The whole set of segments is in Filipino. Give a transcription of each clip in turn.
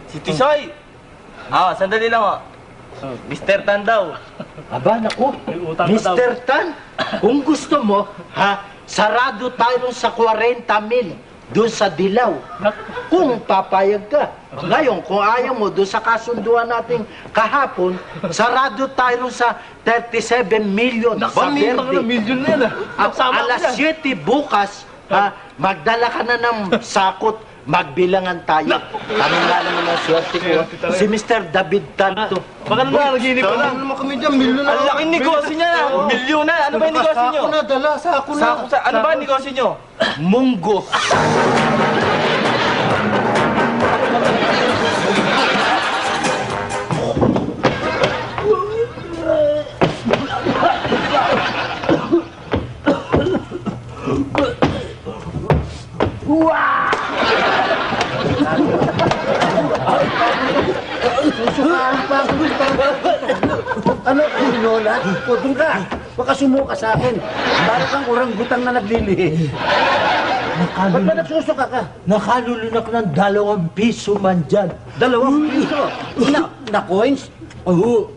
Si Tisoy! Sandali lang oh. Mr. Tan daw. Aba, naku, Mr. Tan, kung gusto mo, sarado tayo sa 40,000 doon sa Dilaw. Kung papayag ka. Ngayon, kung ayaw mo, doon sa kasunduan nating kahapon, sarado tayo sa 37 million sa Verde. Million na yan Alas 7 bukas, magdala ka na ng sakot, magbilangan tayo. Tanong nga naman ang swerte ko. Si Mr. David Tanto. Baka na naginip ko lang. naman kami dyan, milyon na. Ang laking negosyo niya na. Milyon na. Ano ba yung negosyo nyo? Sako na, dala, sako na. Ano ba ang negosyo nyo? Munggo. Ano, Lola? Doon ka. Baka sumuka sa akin. Para kang oranggutan na naglilihi. Ba't ba nagsusuka ka? Nakalulunak ng 2 piso man dyan. 2 piso. Na coins? Oo.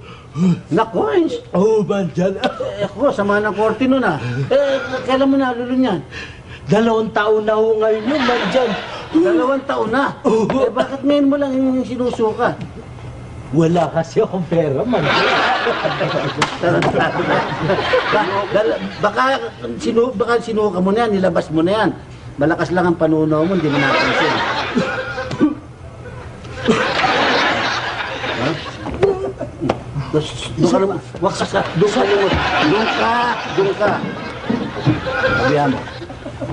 Na coins? Oo, man dyan. Ako, sama ng korte nun ah. Kailan mo nalulun yan? 2 taon na ho ngayon yun, man dyan. 2 taon na. Bakit ngayon mo lang yung sinusuka? Wala kasi akong pera, man. Baka sinuka mo na yan, nilabas mo na yan. Malakas lang ang panunaw mo, hindi mo napansin. Doon ka naman. Doon ka. Sabihan mo.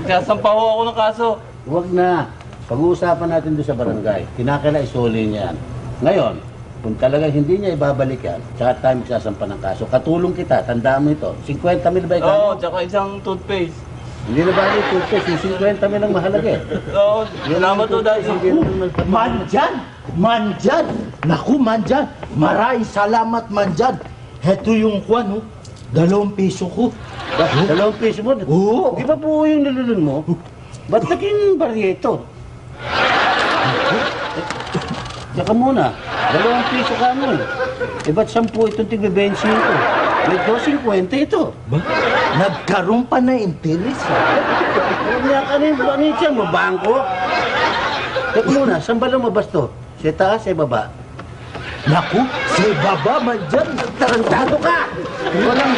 Kasampaho ako ng kaso. Huwag na. Pag-uusapan natin doon sa barangay. Kinakailangan isuli niya yan. Ngayon, kung talagang hindi niya ibabalik yan, tsaka tayo magsasampa ng kaso. Katulong kita, tandaan mo ito. 50,000 ba ikaw? Oo, tsaka isang toothpaste. Hindi na bali, toothpaste. Yung 50,000 ang mahalaga eh. Oo, salamat to dahil. Mandyan! Mandyan! Naku, mandyan! Maraming salamat, mandyan! Heto yung kwan, oh. 2 piso ko. 2 piso mo? Oo. Di ba po yung nilulun mo? Ba't naging baryeto? Tsaka muna, 2 piso ka mo eh. Ba't 10 itong tig-25 ito? May 2.50 ito. Ba? Nagkaroon pa na interes, Ano yung siya mo, bangko? Teka muna, saan ba lumabas to? Sa taas, sa baba? Naku, si baba, mandyan! Tarantado ka! Walang